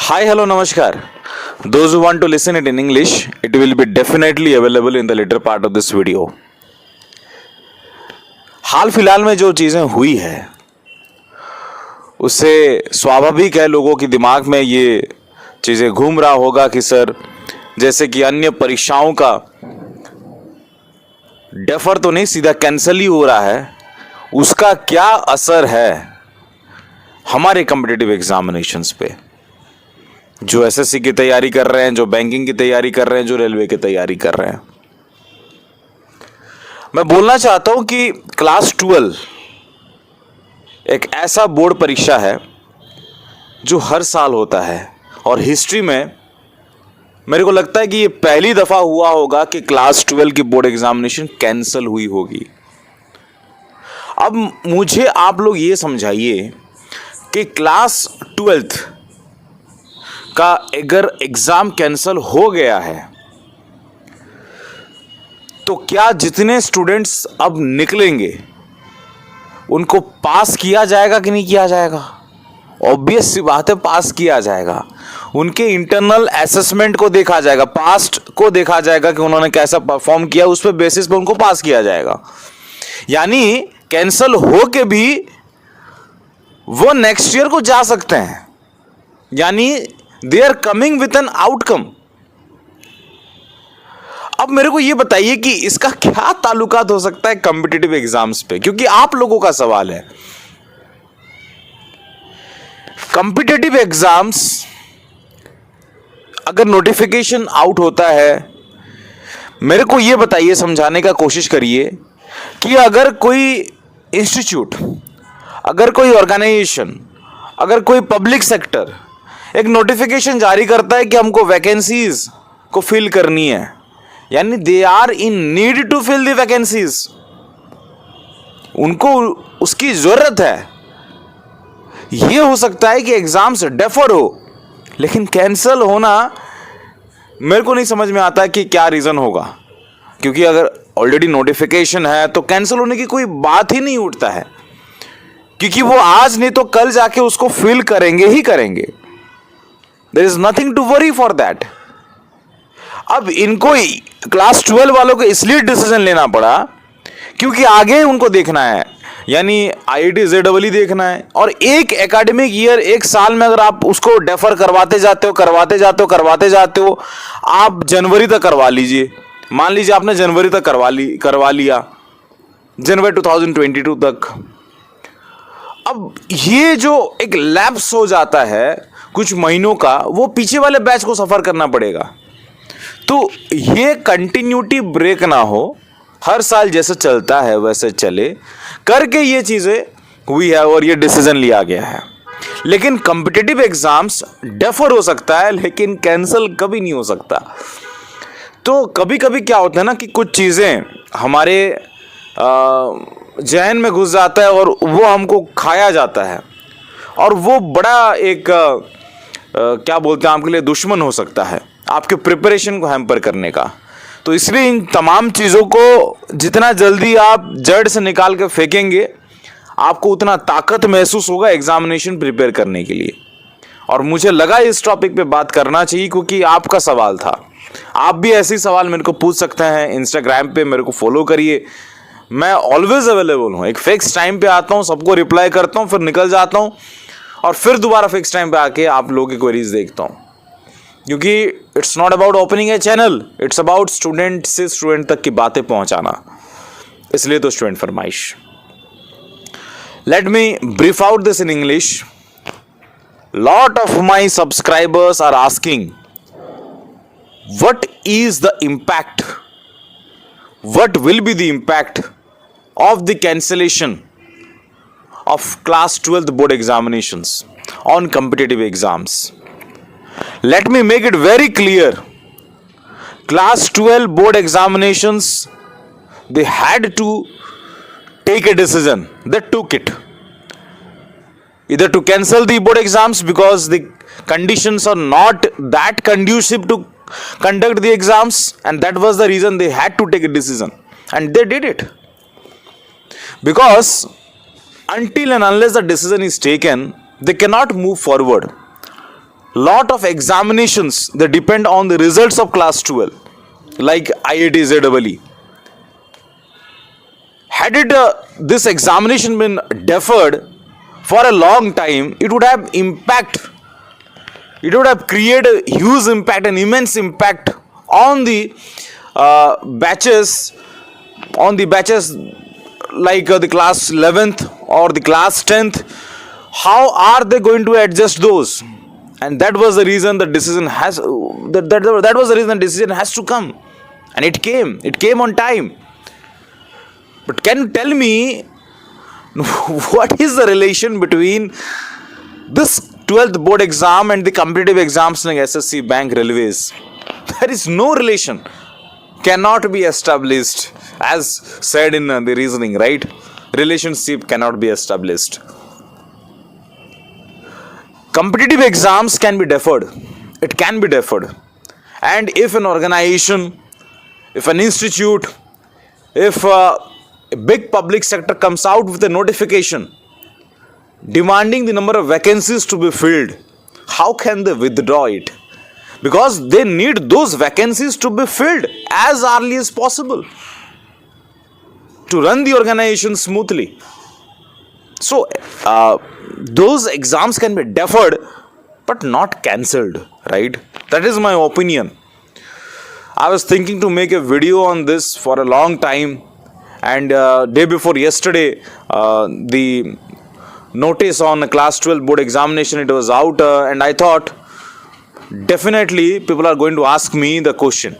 Hi, hello, namaskar. Those who want to listen it in English, it will be definitely available in the later part of this video. हाल फिलहाल में जो चीज़ें हुई है उससे स्वाभाविक है लोगों के दिमाग में ये चीज़ें घूम रहा होगा कि सर जैसे कि अन्य परीक्षाओं का डेफर तो नहीं सीधा कैंसिल ही हो रहा है, उसका क्या असर है हमारे कॉम्पिटिटिव एग्जामिनेशंस पे। जो एसएससी की तैयारी कर रहे हैं, जो बैंकिंग की तैयारी कर रहे हैं, जो रेलवे की तैयारी कर रहे हैं। मैं बोलना चाहता हूं कि क्लास 12 एक ऐसा बोर्ड परीक्षा है जो हर साल होता है और हिस्ट्री में मेरे को लगता है कि ये पहली दफा हुआ होगा कि क्लास 12 की बोर्ड एग्जामिनेशन कैंसिल हुई होगी। अब मुझे आप लोग ये समझाइए कि क्लास 12th का अगर एग्जाम कैंसिल हो गया है तो क्या जितने स्टूडेंट्स अब निकलेंगे उनको पास किया जाएगा कि नहीं किया जाएगा? ऑब्वियस सी बात है, पास किया जाएगा। उनके इंटरनल असेसमेंट को देखा जाएगा, पास्ट को देखा जाएगा कि उन्होंने कैसा परफॉर्म किया, उस पे बेसिस पे उनको पास किया जाएगा। यानी कैंसिल हो के भी वो नेक्स्ट ईयर को जा सकते हैं, यानी they are coming with an outcome. अब मेरे को ये बताइए कि इसका क्या ताल्लुकात हो सकता है कॉम्पिटिटिव एग्जाम्स पे, क्योंकि आप लोगों का सवाल है। कॉम्पिटिटिव एग्जाम्स अगर नोटिफिकेशन आउट होता है, मेरे को ये बताइए, समझाने का कोशिश करिए कि अगर कोई इंस्टीट्यूट, अगर कोई ऑर्गेनाइजेशन, अगर कोई पब्लिक सेक्टर एक नोटिफिकेशन जारी करता है कि हमको वैकेंसीज को फिल करनी है, यानी they are in need to fill the vacancies, उनको उसकी जरूरत है। ये हो सकता है कि एग्जाम्स डेफर हो, लेकिन कैंसिल होना मेरे को नहीं समझ में आता कि क्या रीजन होगा, क्योंकि अगर ऑलरेडी नोटिफिकेशन है तो कैंसिल होने की कोई बात ही नहीं उठता है, क्योंकि वो आज नहीं तो कल जाके उसको फिल करेंगे ही करेंगे। There is nothing to worry for that. अब इनको क्लास 12 वालों को इसलिए डिसीजन लेना पड़ा क्योंकि आगे उनको देखना है, यानी IIT JEE देखना है। और एक एकेडमिक ईयर, एक साल में अगर आप उसको डेफर करवाते जाते हो, आप जनवरी तक करवा लीजिए। मान लीजिए आपने जनवरी तक करवा लिया, जनवरी 2022 तक। अब ये जो एक लैप्स हो जाता है कुछ महीनों का, वो पीछे वाले बैच को सफर करना पड़ेगा। तो ये कंटिन्यूटी ब्रेक ना हो, हर साल जैसे चलता है वैसे चले करके ये चीजें हुई है और ये डिसीजन लिया गया है। लेकिन कॉम्पिटिटिव एग्जाम्स डेफर हो सकता है, लेकिन कैंसिल कभी नहीं हो सकता। तो कभी कभी क्या होता है ना कि कुछ चीजें हमारे जहन में घुस जाता है और वो हमको खाया जाता है, और वो बड़ा एक क्या बोलते हैं आपके लिए दुश्मन हो सकता है, आपके प्रिपरेशन को हैम्पर करने का। तो इसलिए इन तमाम चीज़ों को जितना जल्दी आप जड़ से निकाल के फेंकेंगे, आपको उतना ताकत महसूस होगा एग्जामिनेशन प्रिपेयर करने के लिए। और मुझे लगा इस टॉपिक पे बात करना चाहिए क्योंकि आपका सवाल था। आप भी ऐसे सवाल मेरे को पूछ सकते हैं। इंस्टाग्राम पे मेरे को फॉलो करिए, मैं ऑलवेज अवेलेबल हूँ। एक फिक्स टाइम पे आता हूँ, सबको रिप्लाई करता हूँ, फिर निकल जाता हूँ और फिर दोबारा फिक्स टाइम पे आके आप लोगों की क्वेरीज देखता हूँ। क्योंकि it's not about opening a channel, it's about student से स्टूडेंट तक की बातें पहुंचाना। इसलिए तो स्टूडेंट फरमाइश। Let me brief out this in English. Lot of my subscribers are asking what is the impact, what will be the impact of the cancellation of class 12th board examinations on competitive exams. Let me make it very clear. Class 12 board examinations, they had to take a decision. They took it. Either to cancel the board exams because the conditions are not that conducive to conduct the exams, and that was the reason they had to take a decision, and they did it. Because until and unless the decision is taken, they cannot move forward. lot of examinations they depend on the results of class 12, like IIT JEE. Had this examination been deferred for a long time, it would have created a huge impact, an immense impact on the batches, like the class 11th or the class 10th. How are they going to adjust those? And that was the reason the decision has to come, and it came on time. But can you tell me what is the relation between this 12th board exam and the competitive exams like SSC, bank, railways? There is no relation, cannot be established, as said in the reasoning, right? Relationship cannot be established. Competitive exams can be deferred. It can be deferred. And if an organization, if an institute, if a big public sector comes out with a notification demanding the number of vacancies to be filled, how can they withdraw it? Because they need those vacancies to be filled as early as possible to run the organization smoothly. So, those exams can be deferred but not cancelled, right? That is my opinion. I was thinking to make a video on this for a long time, and day before yesterday, the notice on class 12 board examination, it was out, and I thought definitely people are going to ask me the question.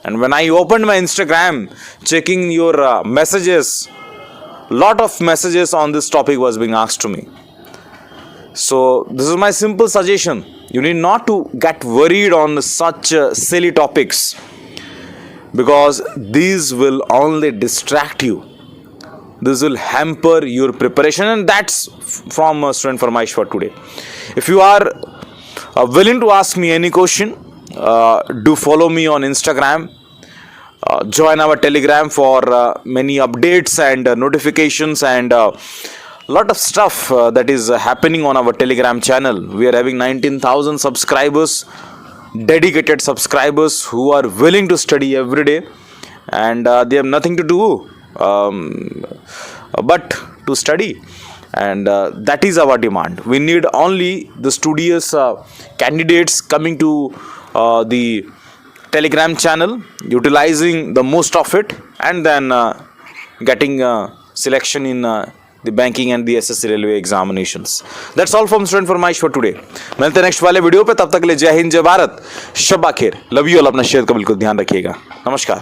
And when I opened my Instagram, checking your messages, lot of messages on this topic was being asked to me. So this is my simple suggestion. You need not to get worried on such silly topics, because these will only distract you. This will hamper your preparation, and that's from Student Farmaish for today. If you are willing to ask me any question, do follow me on Instagram. Join our Telegram for many updates and notifications and lot of stuff that is happening on our Telegram channel. We are having 19,000 subscribers, dedicated subscribers who are willing to study every day, and they have nothing to do but to study, and that is our demand. We need only the studious candidates coming to the Telegram channel, utilizing the most of it, and then getting selection in the banking and the SSC railway examinations. That's all from Student Farmaish for today. मिलते हैं next वाले video पे, तब तक के लिए जय हिंद, जय भारत, शब्बा खैर, लव यू ऑल. अपना सेहत का बिल्कुल ध्यान रखिएगा. नमस्कार.